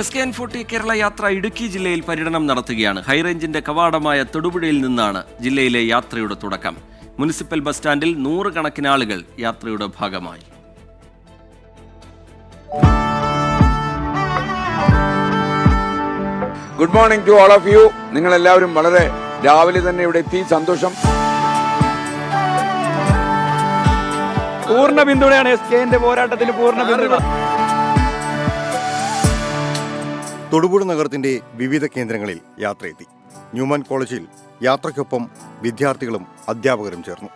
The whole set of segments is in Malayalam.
SKN40 കേരള യാത്ര ഇടുക്കി ജില്ലയിൽ പര്യടനം നടത്തുകയാണ്. ഹൈറേഞ്ചിന്റെ കവാടമായ തൊടുപുഴയിൽ നിന്നാണ് ജില്ലയിലെ യാത്രയുടെ തുടക്കം. മുനിസിപ്പൽ ബസ് സ്റ്റാൻഡിൽ 100 കണക്കിന് ആളുകൾ യാത്രയുടെ ഭാഗമായി. Good morning to all of you. നിങ്ങൾ എല്ലാവരും വളരെ രാവിലെ തന്നെ ഇവിടെ എത്തി. സന്തോഷം. പൂർണ്ണ പിന്തുണയാണ് SKന്റെ പോരാട്ടത്തിന് പൂർണ്ണ പിന്തുണ. തൊടുപുഴ നഗരത്തിന്റെ വിവിധ കേന്ദ്രങ്ങളിൽ യാത്രയെത്തി. ന്യൂമാൻ കോളേജിൽ യാത്രയ്ക്കൊപ്പം വിദ്യാർത്ഥികളും അധ്യാപകരും ചേർന്നു.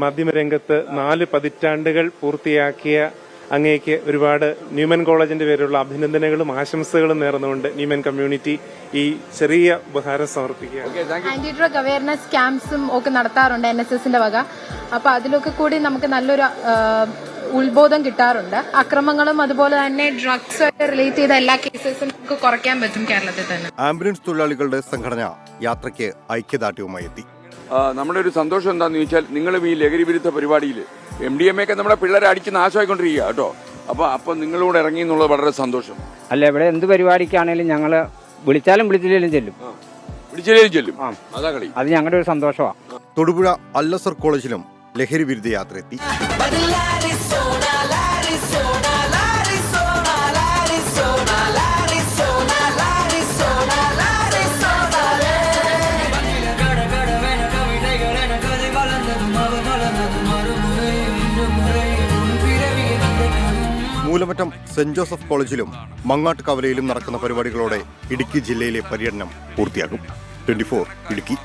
മാധ്യമരംഗത്ത് 4 പതിറ്റാണ്ടുകൾ പൂർത്തിയാക്കിയ അങ്ങേക്ക് ഒരുപാട് ന്യൂമൻ കോളേജിന്റെ പേരിലുള്ള അഭിനന്ദനങ്ങളും ആശംസകളും നേർന്നുകൊണ്ട് ന്യൂമൻ കമ്മ്യൂണിറ്റി ഈ ചെറിയ ഉപഹാരം സമർപ്പിക്കുക. ആന്റി ഡ്രഗ് അവയർനെസ് ക്യാമ്പ്സും ഒക്കെ നടത്താറുണ്ട് NSSന്റെ വക. അപ്പൊ അതിലൊക്കെ കൂടി നമുക്ക് നല്ലൊരു ഉത്ബോധം കിട്ടാറുണ്ട്. അക്രമങ്ങളും അതുപോലെ തന്നെ ഡ്രഗ്സ് റിലേറ്റ് ചെയ്ത എല്ലാ കേസസും നമുക്ക് കുറയ്ക്കാൻ പറ്റും കേരളത്തിൽ തന്നെ. ആംബുലൻസ് തൊഴിലാളികളുടെ സംഘടന യാത്രയ്ക്ക് ഐക്യദാർഢ്യവുമായി എത്തി. നമ്മുടെ ഒരു സന്തോഷം എന്താണെന്ന് ചോദിച്ചാൽ, നിങ്ങളും ഈ ലഹരി വിരുദ്ധ പരിപാടിയിൽ MDMA ഒക്കെ നമ്മുടെ പിള്ളേരെ അടിച്ച് നാശമായിക്കൊണ്ടിരിക്കുക കേട്ടോ. അപ്പൊ നിങ്ങളോട് ഇറങ്ങി എന്നുള്ളത് വളരെ സന്തോഷം. അല്ല, ഇവിടെ എന്ത് പരിപാടിക്കാണേലും ഞങ്ങള് വിളിച്ചാലും വിളിച്ചില്ലേലും ചെല്ലും. അതാ കളി. അത് ഞങ്ങളുടെ ഒരു സന്തോഷമാണ്. തൊടുപുഴ അല്ലസർ കോളേജിലും ലഹരി വിരുദ്ധ യാത്ര എത്തി. മൂലമറ്റം സെന്റ് ജോസഫ് കോളേജിലും മങ്ങാട്ട് കവലയിലും നടക്കുന്ന പരിപാടികളോടെ ഇടുക്കി ജില്ലയിലെ പര്യടനം പൂർത്തിയാകും. 24 ഇടുക്കി.